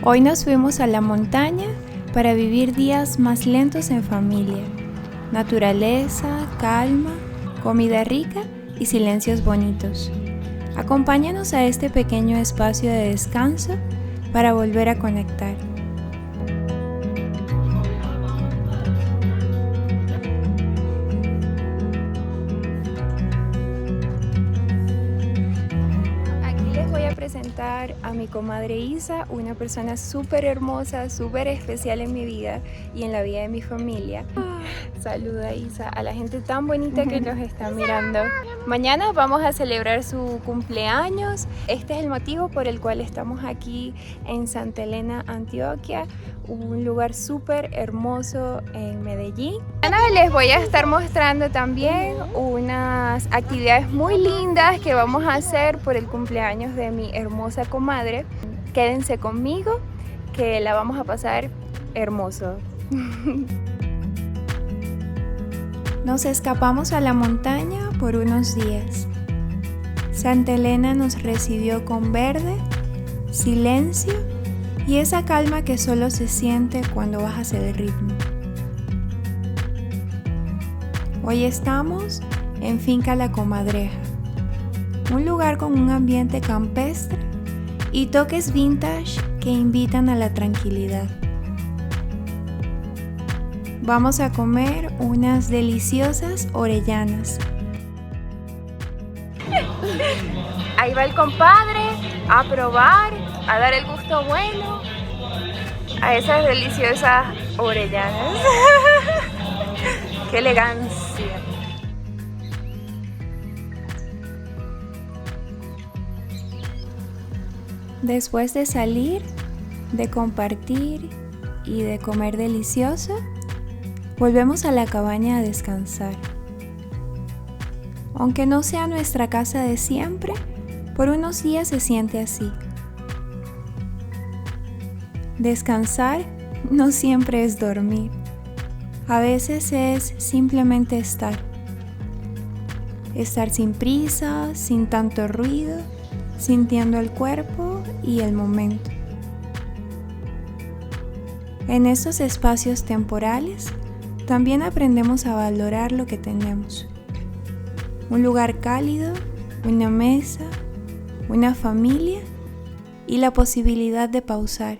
Hoy nos fuimos a la montaña para vivir días más lentos en familia. Naturaleza, calma, comida rica y silencios bonitos. Acompáñanos a este pequeño espacio de descanso para volver a conectar. Aquí les voy a presentar a mi comadre Isa, una persona súper hermosa, súper especial en mi vida y en la vida de mi familia. Saluda, Isa, a la gente tan bonita que nos está mirando. Mañana vamos a celebrar su cumpleaños. Este es el motivo por el cual estamos aquí en Santa Elena, Antioquia, un lugar súper hermoso en Medellín. Mañana les voy a estar mostrando también unas actividades muy lindas que vamos a hacer por el cumpleaños de mi hermosa comadre. Quédense conmigo, que la vamos a pasar hermoso. Nos escapamos a la montaña por unos días. Santa Elena nos recibió con verde, silencio y esa calma que solo se siente cuando bajas el ritmo. Hoy estamos en Finca La Comadreja, un lugar con un ambiente campestre y toques vintage que invitan a la tranquilidad. Vamos a comer unas deliciosas orellanas. Ahí va el compadre a probar, a dar el gusto bueno a esas deliciosas orellanas. ¡Qué elegancia! Después de salir, de compartir y de comer delicioso, volvemos a la cabaña a descansar. Aunque no sea nuestra casa de siempre, por unos días se siente así. Descansar no siempre es dormir. A veces es simplemente estar. Estar sin prisa, sin tanto ruido, sintiendo el cuerpo y el momento. En estos espacios temporales, también aprendemos a valorar lo que tenemos. Un lugar cálido, una mesa, una familia y la posibilidad de pausar.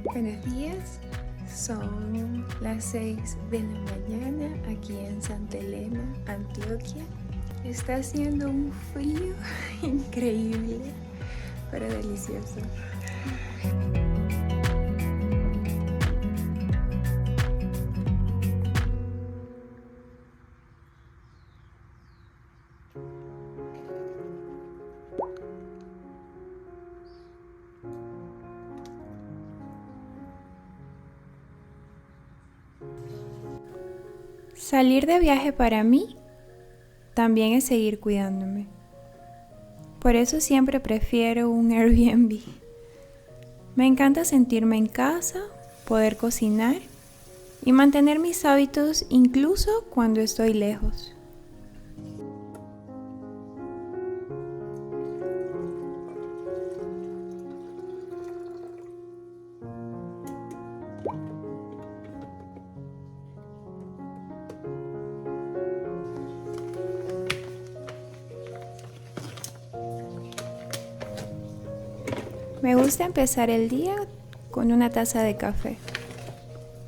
Buenos días, son las 6 de la mañana aquí en Santa Elena, Antioquia. Está haciendo un frío increíble, pero delicioso. Salir de viaje para mí también es seguir cuidándome. Por eso siempre prefiero un Airbnb. Me encanta sentirme en casa, poder cocinar y mantener mis hábitos incluso cuando estoy lejos. Me gusta empezar el día con una taza de café.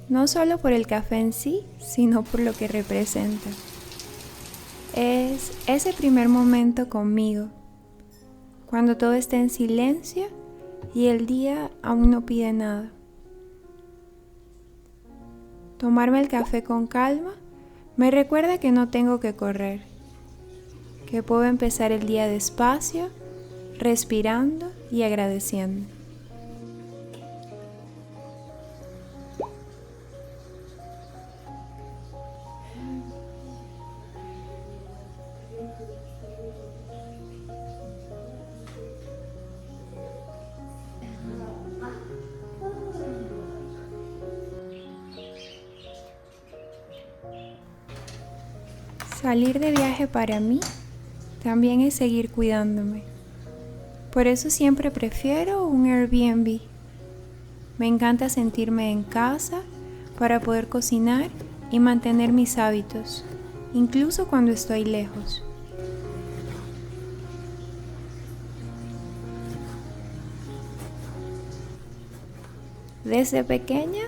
No solo por el café en sí, sino por lo que representa. Es ese primer momento conmigo, cuando todo está en silencio y el día aún no pide nada. Tomarme el café con calma me recuerda que no tengo que correr, que puedo empezar el día despacio, respirando y agradeciendo. Salir de viaje para mí también es seguir cuidándome. Por eso siempre prefiero un Airbnb. Me encanta sentirme en casa para poder cocinar y mantener mis hábitos, incluso cuando estoy lejos. Desde pequeña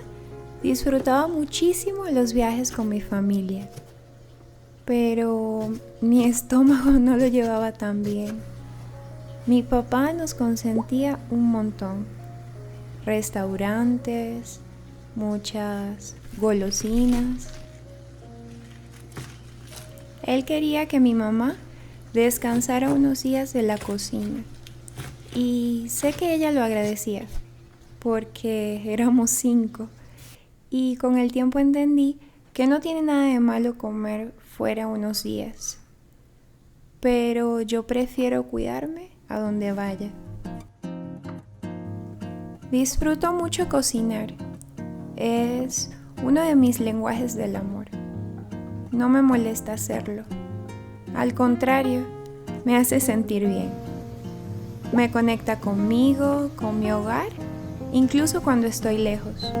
disfrutaba muchísimo los viajes con mi familia, pero mi estómago no lo llevaba tan bien. Mi papá nos consentía un montón. Restaurantes, muchas golosinas. Él quería que mi mamá descansara unos días de la cocina. Y sé que ella lo agradecía, porque éramos 5. Y con el tiempo entendí que no tiene nada de malo comer fuera unos días. Pero yo prefiero cuidarme a donde vaya. Disfruto mucho cocinar. Es uno de mis lenguajes del amor. No me molesta hacerlo. Al contrario, me hace sentir bien. Me conecta conmigo, con mi hogar, incluso cuando estoy lejos.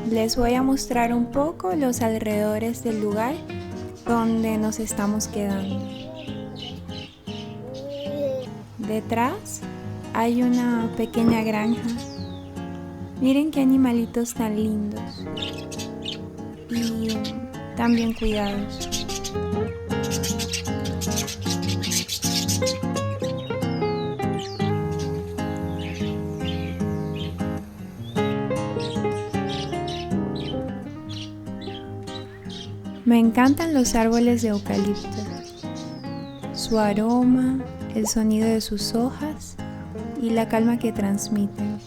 Les voy a mostrar un poco los alrededores del lugar donde nos estamos quedando. Detrás hay una pequeña granja. Miren qué animalitos tan lindos y tan bien cuidados. Me encantan los árboles de eucalipto, su aroma, el sonido de sus hojas y la calma que transmiten.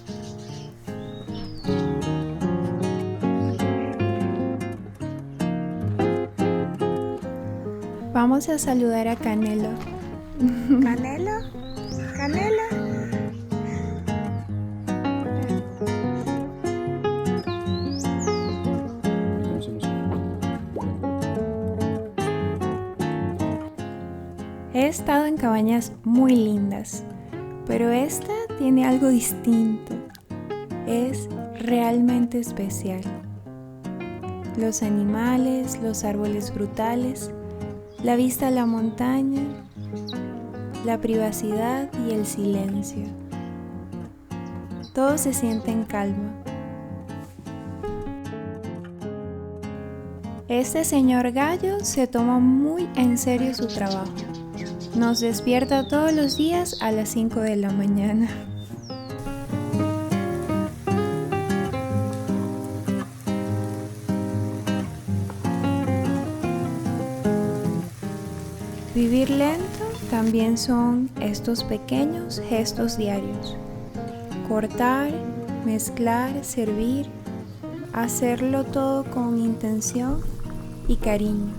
Vamos a saludar a Canelo. ¿Canelo? ¿Canelo? He estado en cabañas muy lindas, pero esta tiene algo distinto. Es realmente especial. Los animales, los árboles frutales, la vista a la montaña, la privacidad y el silencio. Todo se siente en calma. Este señor gallo se toma muy en serio su trabajo. Nos despierta todos los días a las 5 de la mañana. Vivir lento también son estos pequeños gestos diarios. Cortar, mezclar, servir, hacerlo todo con intención y cariño.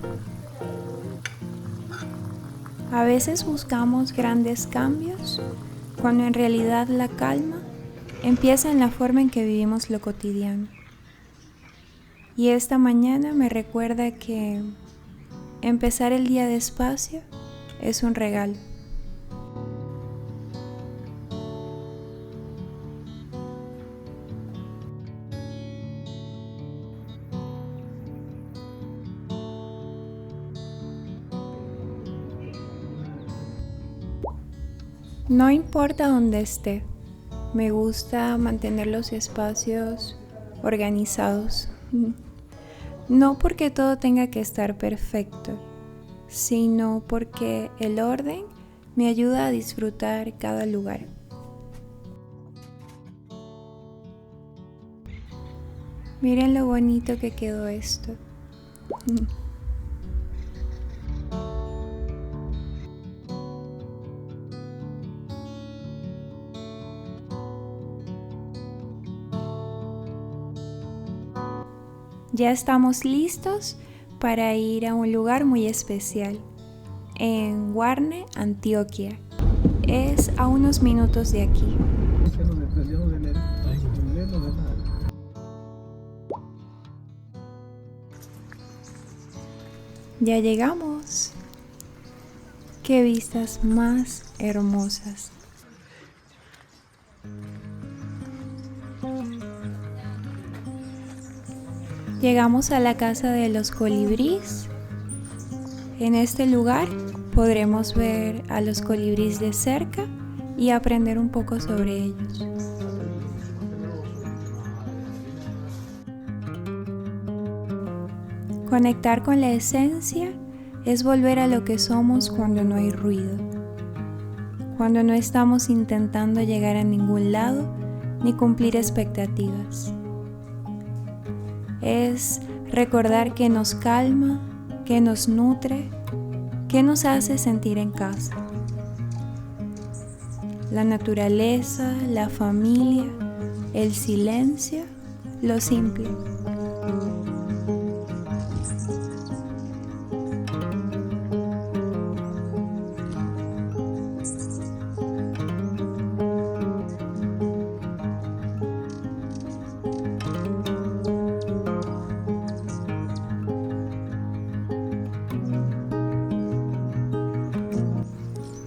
A veces buscamos grandes cambios, cuando en realidad la calma empieza en la forma en que vivimos lo cotidiano. Y esta mañana me recuerda que empezar el día despacio es un regalo. No importa dónde esté, me gusta mantener los espacios organizados. No porque todo tenga que estar perfecto, sino porque el orden me ayuda a disfrutar cada lugar. Miren lo bonito que quedó esto. Ya estamos listos para ir a un lugar muy especial, en Guarne, Antioquia. Es a unos minutos de aquí. Ya llegamos. ¡Qué vistas más hermosas! Llegamos a la casa de los colibríes. En este lugar podremos ver a los colibríes de cerca y aprender un poco sobre ellos. Conectar con la esencia es volver a lo que somos cuando no hay ruido, cuando no estamos intentando llegar a ningún lado ni cumplir expectativas. Es recordar qué nos calma, qué nos nutre, qué nos hace sentir en casa. La naturaleza, la familia, el silencio, lo simple.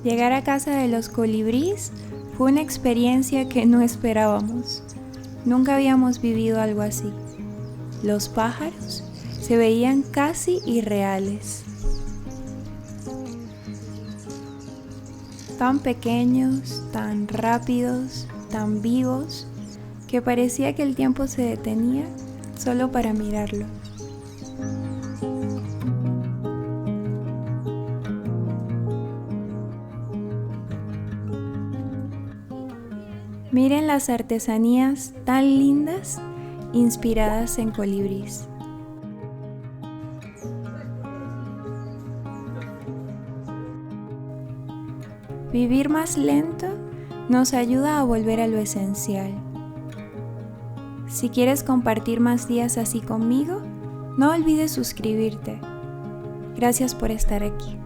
Llegar a casa de los colibríes fue una experiencia que no esperábamos. Nunca habíamos vivido algo así. Los pájaros se veían casi irreales. Tan pequeños, tan rápidos, tan vivos, que parecía que el tiempo se detenía solo para mirarlos. Miren las artesanías tan lindas inspiradas en colibríes. Vivir más lento nos ayuda a volver a lo esencial. Si quieres compartir más días así conmigo, no olvides suscribirte. Gracias por estar aquí.